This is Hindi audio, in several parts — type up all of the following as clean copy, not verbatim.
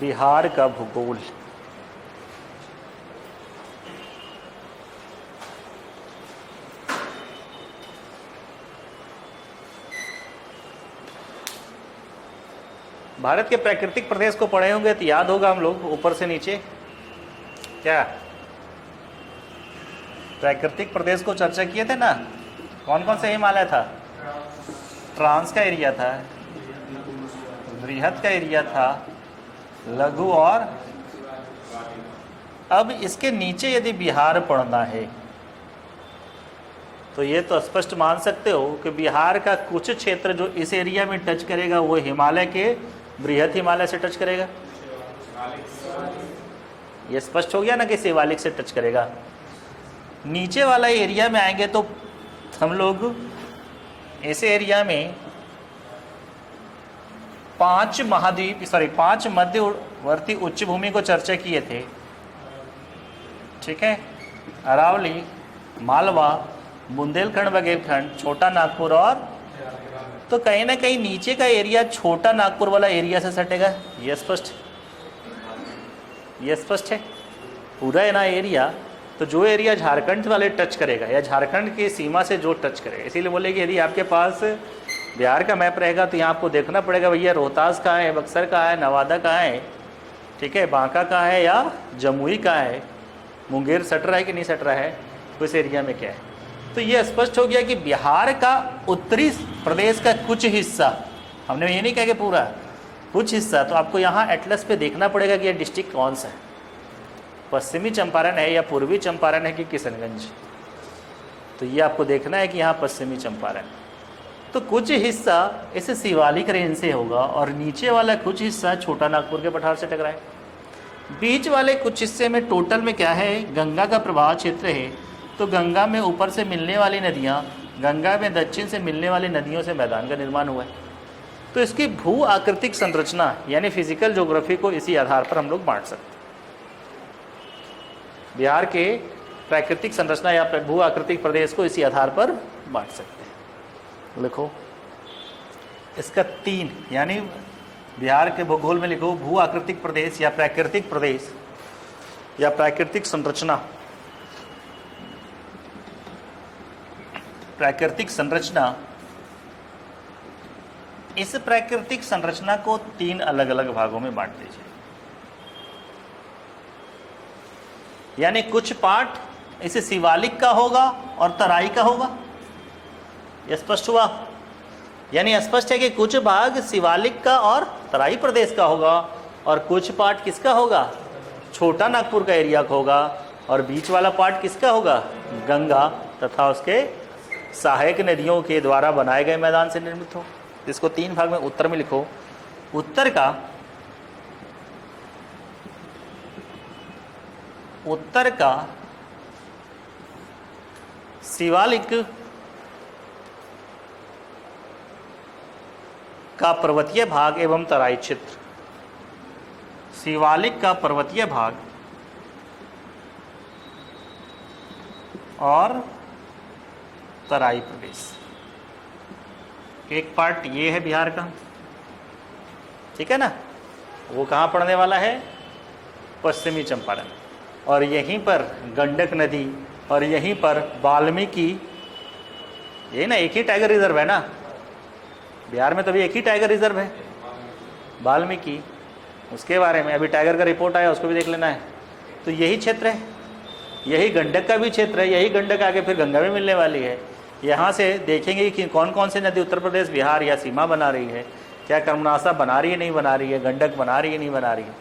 बिहार का भूगोल। भारत के प्राकृतिक प्रदेश को पढ़े होंगे तो याद होगा हम लोग ऊपर से नीचे क्या प्राकृतिक प्रदेश को चर्चा किए थे ना। कौन कौन से हिमालय था? ट्रांस का एरिया था, बृहद का एरिया था, लघु, और अब इसके नीचे यदि बिहार पढ़ना है तो ये तो स्पष्ट मान सकते हो कि बिहार का कुछ क्षेत्र जो इस एरिया में टच करेगा वो हिमालय के बृहद हिमालय से टच करेगा। ये स्पष्ट हो गया ना कि शिवालिक से टच करेगा। नीचे वाला एरिया में आएंगे तो हम लोग इस एरिया में 5 मध्यवर्ती उच्च भूमि को चर्चा किए थे। ठीक है, अरावली, मालवा, बुंदेलखंड, बघेलखंड, छोटा नागपुर, और तो कहीं ना कहीं नीचे का एरिया छोटा नागपुर वाला एरिया से सटेगा। ये स्पष्ट है पूरा है ना एरिया। तो जो एरिया झारखंड वाले टच करेगा या झारखंड की सीमा से जो टच करेगा, इसीलिए बोले कि यदि आपके पास बिहार का मैप रहेगा तो यहाँ आपको देखना पड़ेगा भैया रोहतास कहाँ है, बक्सर कहाँ है, नवादा कहाँ है, ठीक है, बांका कहाँ है या जमुई कहाँ है, मुंगेर सट रहा है कि नहीं सट रहा है, उस एरिया में क्या है। तो ये स्पष्ट हो गया कि बिहार का उत्तरी प्रदेश का कुछ हिस्सा, हमने ये नहीं कहा कि पूरा, कुछ हिस्सा, तो आपको यहाँ एटलस पे देखना पड़ेगा कि ये डिस्ट्रिक्ट कौन सा है, पश्चिमी चंपारण है या पूर्वी चंपारण है कि किशनगंज। तो ये आपको देखना है कि यहाँ पश्चिमी चंपारण। तो कुछ हिस्सा इस शिवालिक रेंज से होगा और नीचे वाला कुछ हिस्सा छोटा नागपुर के पठार से टकराए। बीच वाले कुछ हिस्से में टोटल में क्या है, गंगा का प्रवाह क्षेत्र है। तो गंगा में ऊपर से मिलने वाली नदियाँ, गंगा में दक्षिण से मिलने वाली नदियों से मैदान का निर्माण हुआ है। तो इसकी भू आकृतिक संरचना यानी फिजिकल ज्योग्राफी को इसी आधार पर हम लोग बांट सकते हैं। बिहार के प्राकृतिक संरचना या भू आकृतिक प्रदेश को इसी आधार पर बांट सकते हैं। लिखो इसका 3, यानी बिहार के भूगोल में लिखो भू आकृतिक प्रदेश या प्राकृतिक संरचना। प्राकृतिक संरचना, इस प्राकृतिक संरचना को 3 अलग अलग भागों में बांट दीजिए। यानी कुछ पार्ट इसे शिवालिक का होगा और तराई का होगा। यह स्पष्ट हुआ? यानी स्पष्ट है कि कुछ भाग शिवालिक का और तराई प्रदेश का होगा और कुछ पार्ट किसका होगा, छोटा नागपुर का एरिया का होगा, और बीच वाला पार्ट किसका होगा, गंगा तथा उसके सहायक नदियों के द्वारा बनाए गए मैदान से निर्मित हो। इसको 3 भाग में उत्तर में लिखो। उत्तर का शिवालिक का पर्वतीय भाग एवं तराई क्षेत्र, शिवालिक का पर्वतीय भाग और तराई प्रदेश। एक पार्ट ये है बिहार का, ठीक है ना, वो कहाँ पड़ने वाला है, पश्चिमी चंपारण, और यहीं पर गंडक नदी और यहीं पर वाल्मीकि, ये ना एक ही टाइगर रिजर्व है ना बिहार में, तो अभी एक ही टाइगर रिजर्व है वाल्मीकि। उसके बारे में अभी टाइगर का रिपोर्ट आया, उसको भी देख लेना है। तो यही क्षेत्र है, यही गंडक का भी क्षेत्र है, यही गंडक आगे फिर गंगा में मिलने वाली है। यहाँ से देखेंगे कि कौन कौन सी नदी उत्तर प्रदेश बिहार या सीमा बना रही है, क्या कर्मनाशा बना रही है नहीं बना रही है, गंडक बना रही है नहीं बना रही है।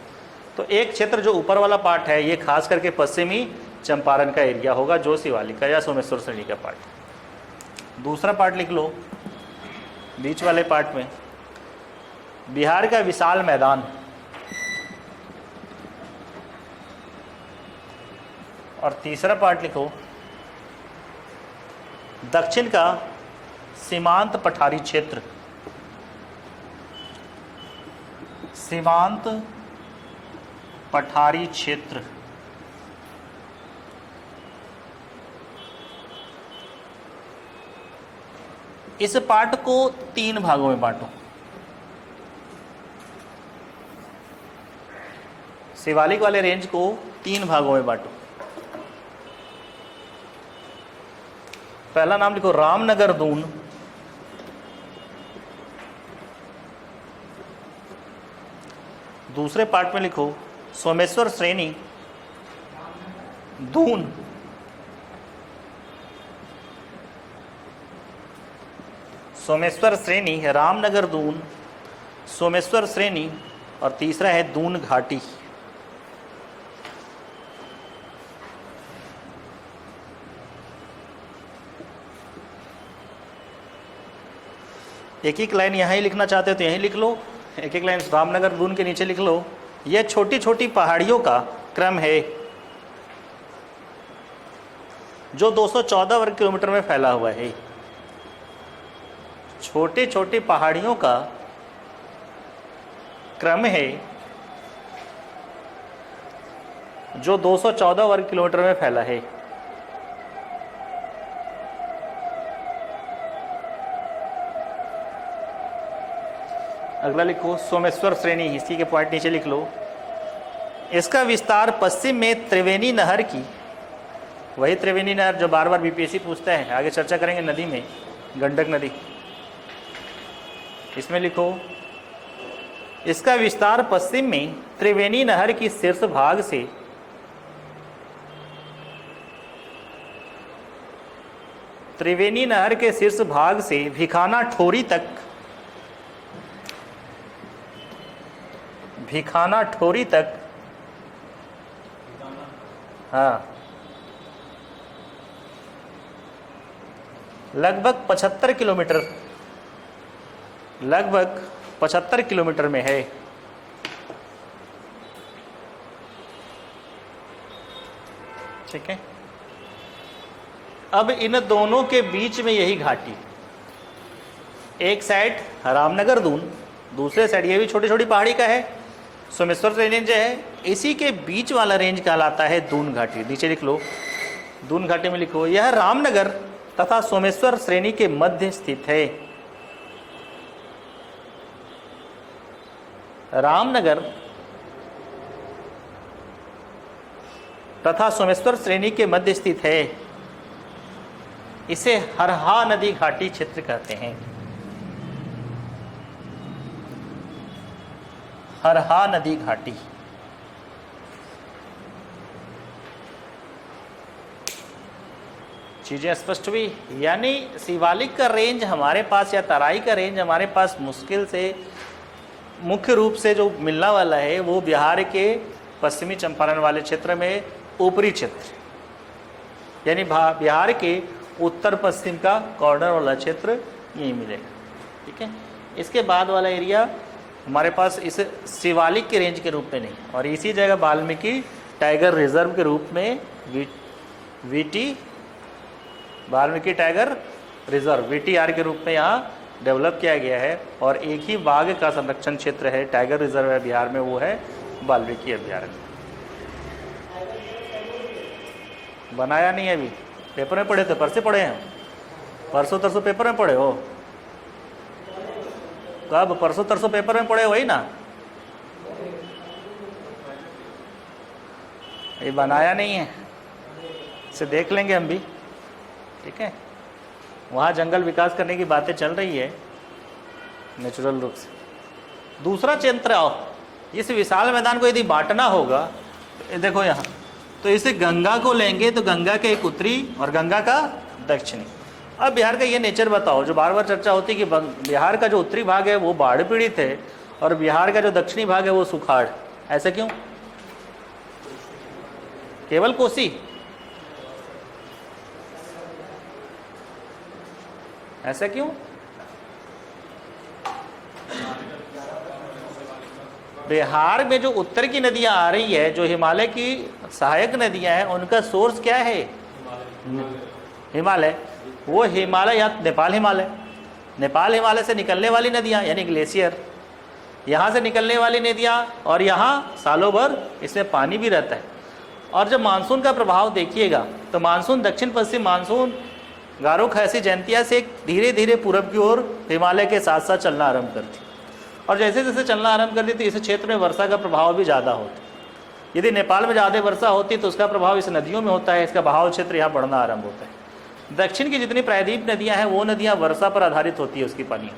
तो एक क्षेत्र जो ऊपर वाला पार्ट है ये खास करके पश्चिमी चंपारण का एरिया होगा, जो शिवालिक का या सोमेश्वर श्रेणी का पार्ट। दूसरा पार्ट लिख लो बीच वाले पार्ट में, बिहार का विशाल मैदान, और तीसरा पार्ट लिखो दक्षिण का सीमांत पठारी क्षेत्र, सीमांत पठारी क्षेत्र। इस पार्ट को 3 भागों में बांटो। शिवालिक वाले रेंज को 3 भागों में बांटो। पहला नाम लिखो रामनगर दून, दूसरे पार्ट में लिखो सोमेश्वर श्रेणी दून, सोमेश्वर श्रेणी रामनगर दून, सोमेश्वर श्रेणी, और तीसरा है दून घाटी। एक एक लाइन यहाँ ही लिखना चाहते हो तो यहीं लिख लो, एक एक लाइन रामनगर दून के नीचे लिख लो। यह छोटी छोटी पहाड़ियों का क्रम है जो 214 वर्ग किलोमीटर में फैला हुआ है। छोटे छोटे पहाड़ियों का क्रम है जो 214 वर्ग किलोमीटर में फैला है। अगला लिखो सोमेश्वर श्रेणी, इसी के पॉइंट नीचे लिख लो। इसका विस्तार पश्चिम में त्रिवेणी नहर की, वही त्रिवेणी नहर जो बार बार बीपीएससी पूछता है, आगे चर्चा करेंगे नदी में, गंडक नदी। इसमें लिखो इसका विस्तार पश्चिम में त्रिवेणी नहर की शीर्ष भाग से त्रिवेणी नहर के शीर्ष भाग से भिखाना ठोरी तक, भिखाना ठोरी तक, हाँ, लगभग 75 किलोमीटर, लगभग 75 किलोमीटर में है। ठीक है। अब इन दोनों के बीच में यही घाटी, एक साइड रामनगर दून, दूसरे साइड ये भी छोटी छोटी पहाड़ी का है, सोमेश्वर रेंज है, इसी के बीच वाला रेंज कहलाता है दून घाटी। नीचे लिख लो, दून घाटी में लिखो यह रामनगर तथा सोमेश्वर श्रेणी के मध्य स्थित है। रामनगर तथा सोमेश्वर श्रेणी के मध्य स्थित है। इसे हरहा नदी घाटी क्षेत्र कहते हैं। हरहा नदी घाटी। चीजें स्पष्ट हुई? यानी शिवालिक का रेंज हमारे पास या तराई का रेंज हमारे पास मुश्किल से मुख्य रूप से जो मिलना वाला है वो बिहार के पश्चिमी चंपारण वाले क्षेत्र में ऊपरी क्षेत्र, यानी बिहार के उत्तर पश्चिम का कॉर्नर वाला क्षेत्र यही मिलेगा। ठीक है। इसके बाद वाला एरिया हमारे पास इस शिवालिक के रेंज के रूप में नहीं, और इसी जगह वाल्मीकि टाइगर रिजर्व के रूप में VT Valmiki tiger reserve VTR के रूप में यहाँ डेवलप किया गया है। और एक ही बाघ का संरक्षण क्षेत्र है, टाइगर रिजर्व है बिहार में, वो है वाल्मीकि अभयारण्य। बनाया नहीं है अभी, पेपर में पढ़े थे, परसों पढ़े हैं, परसों तरसों पेपर में पढ़े हो, कब परसों तरसों पेपर में पढ़े वही ना, ये बनाया नहीं है, इसे देख लेंगे हम भी। ठीक है। वहाँ जंगल विकास करने की बातें चल रही है नेचुरल रूप से। दूसरा क्षेत्र आओ, इस विशाल मैदान को यदि बांटना होगा, देखो यहाँ तो इसे गंगा को लेंगे तो गंगा के एक उत्तरी और गंगा का दक्षिणी। अब बिहार का ये नेचर बताओ, जो बार बार चर्चा होती है कि बिहार का जो उत्तरी भाग है वो बाढ़ पीड़ित है और बिहार का जो दक्षिणी भाग है वो सुखाड़, ऐसा क्यों? केवल कोसी, ऐसा क्यों? बिहार में जो उत्तर की नदियां आ रही है, जो हिमालय की सहायक नदियां हैं, उनका सोर्स क्या है? हिमालय। वो हिमालय या नेपाल हिमालय, नेपाल हिमालय से निकलने वाली नदियां यानी ग्लेशियर, यहाँ से निकलने वाली नदियाँ, और यहाँ सालों भर इसमें पानी भी रहता है। और जब मानसून का प्रभाव देखिएगा तो मानसून दक्षिण पश्चिम मानसून गारो खासी जयंतिया से धीरे धीरे पूरब की ओर हिमालय के साथ साथ चलना आरंभ करती, और जैसे जैसे चलना आरंभ करती तो इस क्षेत्र में वर्षा का प्रभाव भी ज़्यादा होता। यदि नेपाल में ज़्यादा वर्षा होती है तो उसका प्रभाव इस नदियों में होता है, इसका बहाव क्षेत्र यहाँ बढ़ना आरंभ होता है। दक्षिण की जितनी प्रायद्वीप नदियाँ हैं वो नदियाँ वर्षा पर आधारित होती है उसकी पानी,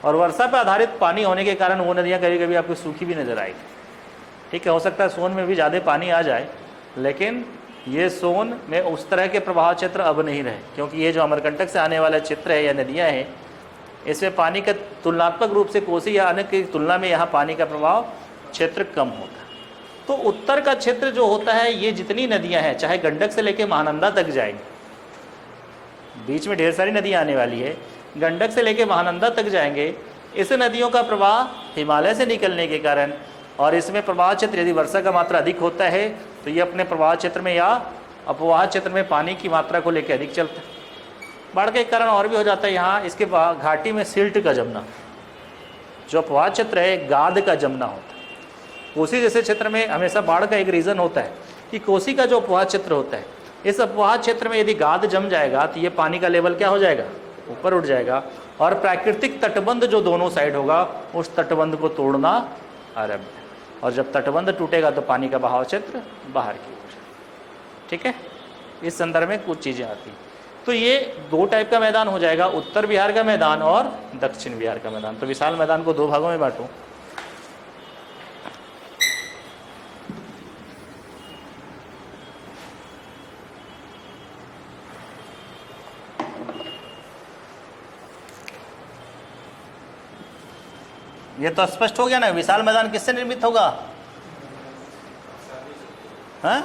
और वर्षा पर आधारित पानी होने के कारण वो नदियाँ कभी कभी आपको सूखी भी नजर आएगी। ठीक है, हो सकता है सोन में भी ज़्यादा पानी आ जाए, लेकिन ये सोन में उस तरह के प्रवाह क्षेत्र अब नहीं रहे, क्योंकि ये जो अमरकंटक से आने वाला क्षेत्र है या नदियाँ हैं, इसमें पानी का तुलनात्मक रूप से कोसी या अन्य की तुलना में यहाँ पानी का प्रभाव क्षेत्र कम होता है। तो उत्तर का क्षेत्र जो होता है, ये जितनी नदियाँ हैं, चाहे गंडक से लेकर महानंदा तक जाएंगे, बीच में ढेर सारी नदियाँ आने वाली है, गंडक से लेकर महानंदा तक जाएंगे, इस नदियों का प्रवाह हिमालय से निकलने के कारण, और इसमें प्रवाह क्षेत्र यदि वर्षा का मात्रा अधिक होता है तो ये अपने प्रवाह क्षेत्र में या अपवाह क्षेत्र में पानी की मात्रा को लेकर अधिक चलता है। बाढ़ के कारण और भी हो जाता है यहाँ, इसके घाटी में सिल्ट का जमना, जो अपवाह क्षेत्र है गाद का जमना होता है। कोसी जैसे क्षेत्र में हमेशा बाढ़ का एक रीज़न होता है कि कोसी का जो अपवाह क्षेत्र होता है, इस अपवाह क्षेत्र में यदि गाद जम जाएगा तो ये पानी का लेवल क्या हो जाएगा, ऊपर उठ जाएगा, और प्राकृतिक तटबंध जो दोनों साइड होगा उस तटबंध को तोड़ना आरंभ है, और जब तटबंध टूटेगा तो पानी का बहाव क्षेत्र बाहर की ओर। ठीक है, इस संदर्भ में कुछ चीज़ें आती हैं। तो ये दो टाइप का मैदान हो जाएगा, उत्तर बिहार का मैदान और दक्षिण बिहार का मैदान। तो विशाल मैदान को दो भागों में बांटूं। ये तो स्पष्ट हो गया ना, विशाल मैदान किससे निर्मित होगा? हाँ,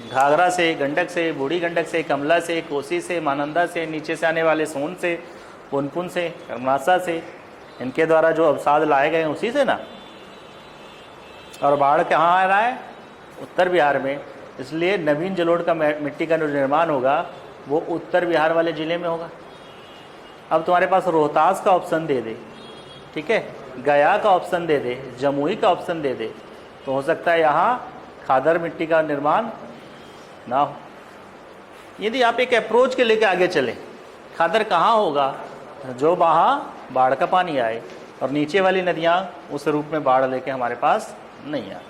घाघरा से, गंडक से, बूढ़ी गंडक से, कमला से, कोसी से, महानंदा से, नीचे से आने वाले सोन से, पुनपुन से, कर्मनासा से, इनके द्वारा जो अवसाद लाए गए हैं उसी से ना। और बाढ़ कहाँ आ रहा है? उत्तर बिहार में। इसलिए नवीन जलोढ़ का मिट्टी का जो निर्माण होगा वो उत्तर बिहार वाले ज़िले में होगा। अब तुम्हारे पास रोहतास का ऑप्शन दे दे, ठीक है, गया का ऑप्शन दे दे, जमुई का ऑप्शन दे दे, तो हो सकता है यहाँ खादर मिट्टी का निर्माण ना हो। यदि आप एक अप्रोच के लेके आगे चलें, खादर कहाँ होगा? जो वहाँ बाढ़ का पानी आए और नीचे वाली नदियाँ उस रूप में बाढ़ लेके हमारे पास नहीं आए।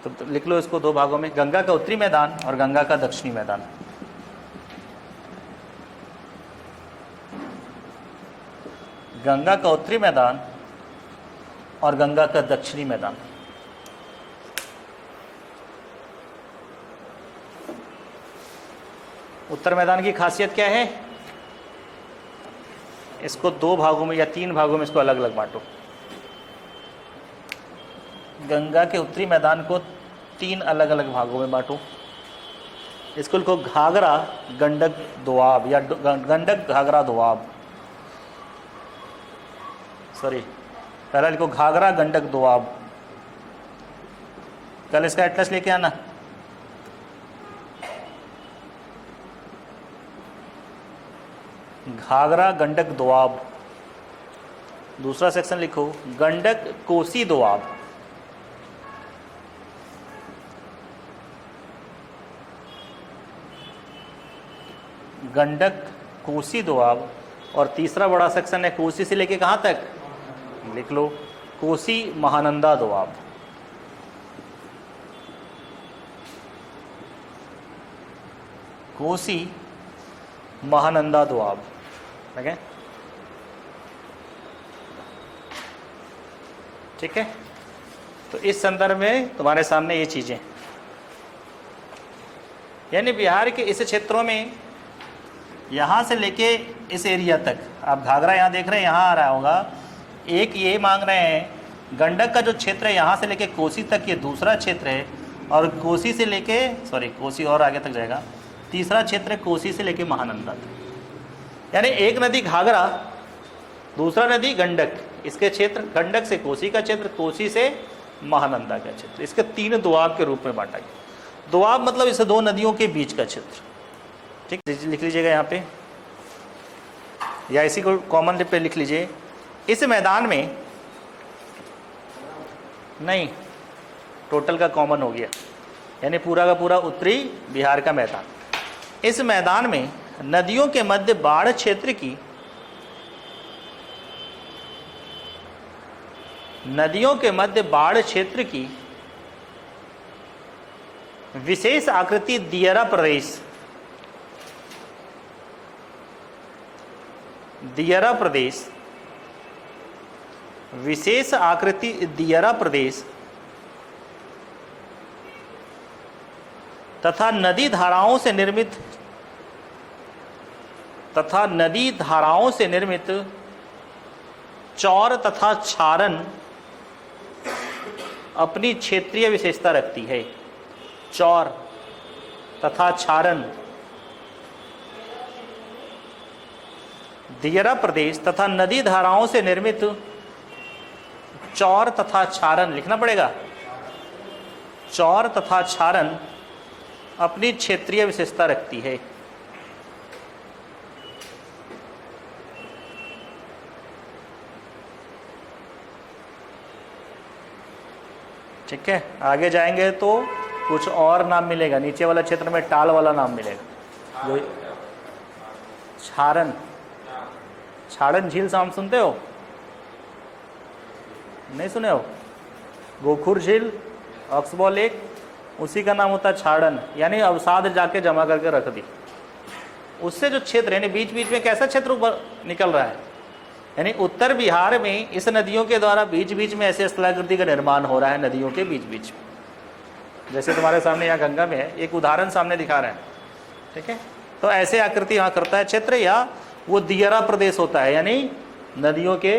तो लिख लो इसको दो भागों में, गंगा का उत्तरी मैदान और गंगा का दक्षिणी मैदान। गंगा का उत्तरी मैदान और गंगा का दक्षिणी मैदान। उत्तर मैदान की खासियत क्या है? इसको दो भागों में या तीन भागों में इसको अलग अलग बांटो। गंगा के उत्तरी मैदान को तीन अलग अलग भागों में बांटो। इसको लिखो घाघरा गंडक दोआब या गंडक घाघरा दोआब। सॉरी, पहला लिखो घाघरा गंडक दोआब। कल इसका एटलस लेके आना। घाघरा गंडक दोआब। दूसरा सेक्शन लिखो गंडक कोसी दोआब। गंडक कोसी दोआब। और तीसरा बड़ा सेक्शन है कोसी से लेके कहाँ तक? लिख लो कोसी महानंदा दोआब। कोसी महानंदा दोआब। ठीक है, ठीक है। तो इस संदर्भ में तुम्हारे सामने ये चीजें, यानी बिहार के इस क्षेत्रों में यहाँ से लेके इस एरिया तक, आप घाघरा यहाँ देख रहे हैं, यहाँ आ रहा होगा। एक ये मांग रहे हैं गंडक का जो क्षेत्र है यहाँ से लेके कोसी तक, ये दूसरा क्षेत्र है, और कोसी से लेके, सॉरी कोसी और आगे तक जाएगा, तीसरा क्षेत्र है कोसी से लेके महानंदा तक। यानी एक नदी घाघरा, दूसरा नदी गंडक, इसके क्षेत्र गंडक से कोसी का क्षेत्र, कोसी से महानंदा का क्षेत्र, इसके तीन दोआब के रूप में बांटा गया। दोआब मतलब इसे दो नदियों के बीच का क्षेत्र। ठीक, लिख लीजिएगा यहाँ पे, या इसी को कॉमन पे लिख लीजिए। इस मैदान में नहीं, टोटल का कॉमन हो गया, यानी पूरा का पूरा उत्तरी बिहार का मैदान। इस मैदान में नदियों के मध्य बाढ़ क्षेत्र की, नदियों के मध्य बाढ़ क्षेत्र की विशेष आकृति दियरा प्रदेश, दियरा प्रदेश, विशेष आकृति दियरा प्रदेश तथा नदी धाराओं से निर्मित चौर तथा क्षारण अपनी क्षेत्रीय विशेषता रखती है। चौर तथा क्षारण, दियरा प्रदेश तथा नदी धाराओं से निर्मित चौर तथा क्षारण, लिखना पड़ेगा, चौर तथा क्षारण अपनी क्षेत्रीय विशेषता रखती है। ठीक है, आगे जाएंगे तो कुछ और नाम मिलेगा, नीचे वाला क्षेत्र में टाल वाला नाम मिलेगा, जो क्षारण, क्षारण झील नाम सुनते हो? नहीं सुने हो? गोखुर झील, ऑक्सबॉ लेक, उसी का नाम होता है क्षारण, यानी अवसाद जाके जमा करके रख दी। उससे जो क्षेत्र यानी बीच बीच में कैसा क्षेत्र निकल रहा है, यानी उत्तर बिहार में इस नदियों के द्वारा बीच बीच में ऐसे स्थलाकृति का निर्माण हो रहा है, नदियों के बीच बीच में। जैसे तुम्हारे सामने यहाँ गंगा में है, एक उदाहरण सामने दिखा रहे हैं। ठीक है, तो ऐसे आकृति यहाँ करता है क्षेत्र, या वो दियरा प्रदेश होता है, यानी नदियों के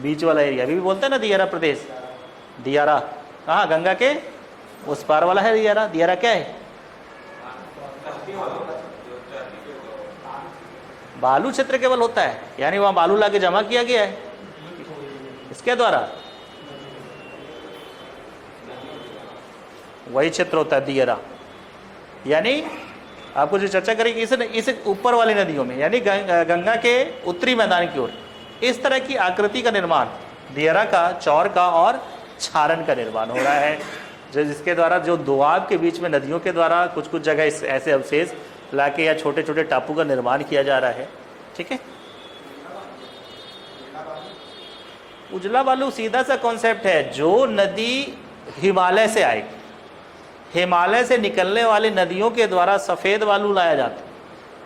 बीच वाला एरिया। अभी भी बोलते हैं ना दियरा प्रदेश, दियारा कहाँ? गंगा के उस पार वाला है दियारा। दियारा क्या है? बालू क्षेत्र केवल होता है, यानी वहां बालू लाके जमा किया गया है इसके द्वारा, वही क्षेत्र होता है दियरा। यानी आपको जो चर्चा करेंगे इस ऊपर वाली नदियों में, यानी गंगा के उत्तरी मैदान की ओर इस तरह की आकृति का निर्माण दियरा का, चौर का और क्षारण का निर्माण हो रहा है, जिसके द्वारा जो दोआब के बीच में नदियों के द्वारा कुछ कुछ जगह ऐसे अवशेष लाके या छोटे छोटे टापू का निर्माण किया जा रहा है। ठीक है, उजला बालू सीधा सा कॉन्सेप्ट है, जो नदी हिमालय से आए, हिमालय से निकलने वाली नदियों के द्वारा सफ़ेद बालू लाया जाता है,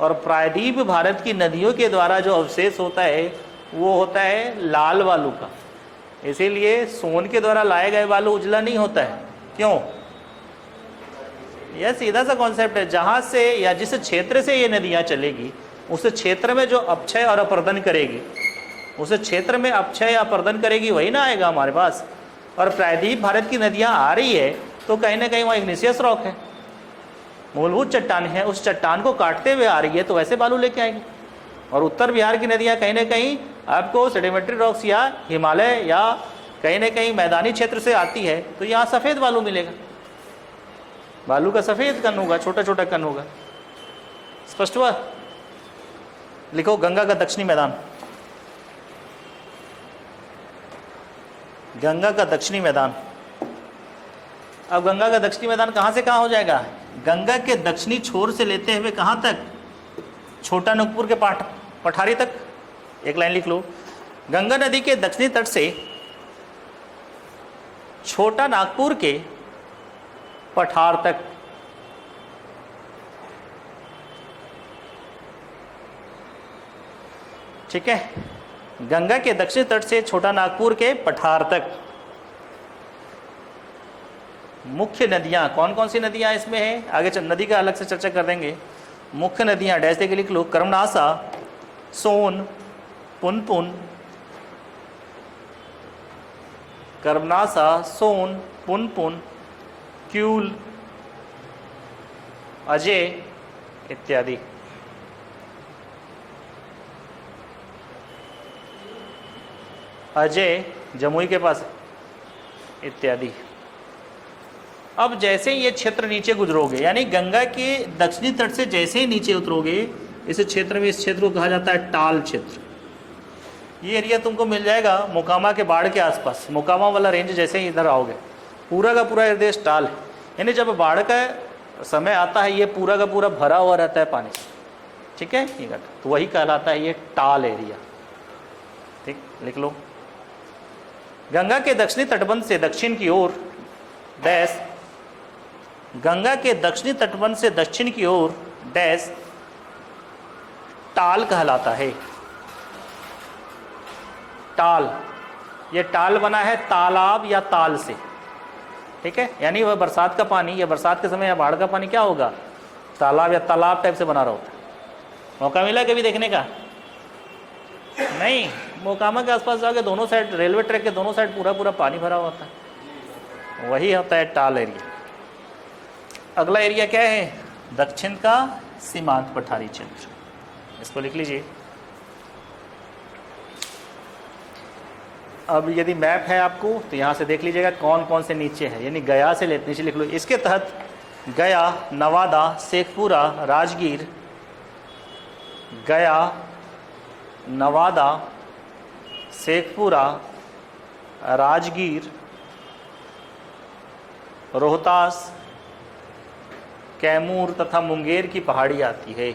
और प्रायद्वीप भारत की नदियों के द्वारा जो अवशेष होता है वो होता है लाल बालू का। इसीलिए सोन के द्वारा लाए गए बालू उजला नहीं होता है। क्यों? यह सीधा सा कॉन्सेप्ट है, जहाँ से या जिस क्षेत्र से ये नदियाँ चलेगी उस क्षेत्र में जो अपक्षय और अपर्दन करेगी, उस क्षेत्र में अपक्षय या अपर्दन करेगी, वही ना आएगा हमारे पास। और प्रायद्वीप भारत की नदियाँ आ रही है तो कहीं ना कहीं वहाँ इग्निशियस रॉक है, मूलभूत चट्टान है, उस चट्टान को काटते हुए आ रही है, तो वैसे बालू लेके आएंगे। और उत्तर बिहार की नदियाँ कहीं ना कहीं आपको सेडिमेंट्री रॉक्स या हिमालय या कहीं ना कहीं मैदानी क्षेत्र से आती है, तो यहाँ सफ़ेद बालू मिलेगा, बालू का सफ़ेद कण होगा, छोटा छोटा कण होगा। स्पष्ट हुआ? लिखो गंगा का दक्षिणी मैदान, गंगा का दक्षिणी मैदान। अब गंगा का दक्षिणी मैदान कहाँ से कहाँ हो जाएगा? गंगा के दक्षिणी छोर से लेते हुए कहाँ तक? छोटा नागपुर के पठारी तक। एक लाइन लिख लो, गंगा नदी के दक्षिणी तट से छोटा नागपुर के पठार तक। ठीक है, गंगा के दक्षिणी तट से छोटा नागपुर के पठार तक। मुख्य नदियां कौन कौन सी नदियां इसमें हैं? आगे नदी का अलग से चर्चा कर देंगे। मुख्य नदियां डैश देके लिख लो, कर्मनासा, सोन, पुनपुन, कर्मनासा, सोन, पुनपुन, क्यूल, अजय इत्यादि। अजय जमुई के पास इत्यादि। अब जैसे ये क्षेत्र नीचे गुजरोगे, यानी गंगा के दक्षिणी तट से जैसे ही नीचे उतरोगे, इस क्षेत्र में, इस क्षेत्र को कहा जाता है टाल क्षेत्र। ये एरिया तुमको मिल जाएगा मोकामा के बाढ़ के आसपास। मोकामा वाला रेंज जैसे ही इधर आओगे, पूरा का पूरा प्रदेश टाल है, यानी जब बाढ़ का समय आता है ये पूरा का पूरा भरा हुआ रहता है पानी से। ठीक है, तो वही कहलाता है ये टाल एरिया। ठीक, लिख लो, गंगा के दक्षिणी तटबंध से दक्षिण की ओर डैश गंगा के दक्षिणी तटबंध से दक्षिण की ओर डैश टाल कहलाता है। टाल, ये टाल बना है तालाब या ताल से, ठीक है, यानी वह बरसात का पानी या बरसात के समय या बाढ़ का पानी क्या होगा, तालाब या तालाब टाइप से बना रहा होता है। मौका मिला कभी देखने का? नहीं, मोकामा के आसपास जाके दोनों साइड, रेलवे ट्रैक के दोनों साइड पूरा पूरा पानी भरा होता है, वही होता है टाल एरिया। अगला एरिया क्या है? दक्षिण का सीमांत पठारी क्षेत्र, इसको लिख लीजिए। अब यदि मैप है आपको तो यहाँ से देख लीजिएगा कौन कौन से नीचे है, यानी गया से नीचे लिख लो। इसके तहत गया, नवादा, शेखपुरा, राजगीर, गया, नवादा, शेखपुरा, राजगीर, रोहतास, कैमूर तथा मुंगेर की पहाड़ी आती है।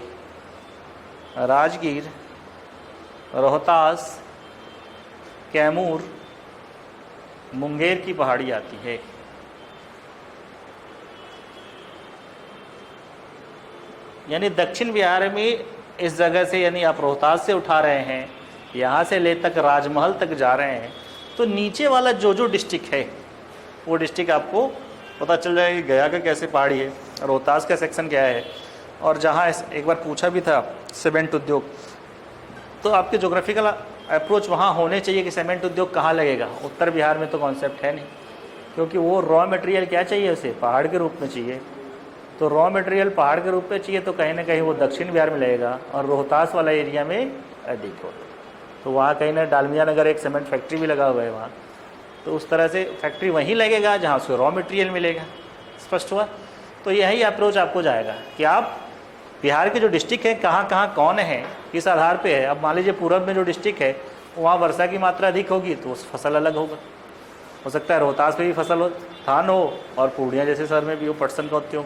राजगीर, रोहतास, कैमूर, मुंगेर की पहाड़ी आती है। यानी दक्षिण बिहार में इस जगह से, यानी आप रोहतास से उठा रहे हैं, यहाँ से ले तक राजमहल तक जा रहे हैं, तो नीचे वाला जो जो डिस्ट्रिक्ट है वो डिस्ट्रिक्ट आपको पता चल जाएगा कि गया का कैसे पहाड़ी है, रोहतास का सेक्शन क्या है। और जहाँ एक बार पूछा भी था सीमेंट उद्योग, तो आपके ज्योग्राफिकल अप्रोच वहाँ होने चाहिए कि सीमेंट उद्योग कहाँ लगेगा। उत्तर बिहार में तो कॉन्सेप्ट है नहीं, क्योंकि वो रॉ मटेरियल क्या चाहिए, उसे पहाड़ के रूप में चाहिए। तो रॉ मटेरियल पहाड़ के रूप में चाहिए, तो कहीं ना कहीं वो दक्षिण बिहार में लगेगा और रोहतास वाला एरिया में अधिक होगा। तो वहाँ कहीं ना डालमिया नगर एक सीमेंट फैक्ट्री भी लगा हुआ है वहाँ, तो उस तरह से फैक्ट्री वहीं लगेगा जहाँ उसको रॉ मटेरियल मिलेगा। स्पष्ट हुआ? तो यही अप्रोच आपको जाएगा कि आप बिहार के जो डिस्ट्रिक्ट है कहाँ कहाँ कौन है, किस आधार पे है। अब मान लीजिए पूरब में जो डिस्ट्रिक्ट है वहाँ वर्षा की मात्रा अधिक होगी तो उस फसल अलग होगा। हो सकता है रोहतास में भी फसल हो, धान हो, और पूर्णिया जैसे शहर में भी हो, पटसन का उद्योग।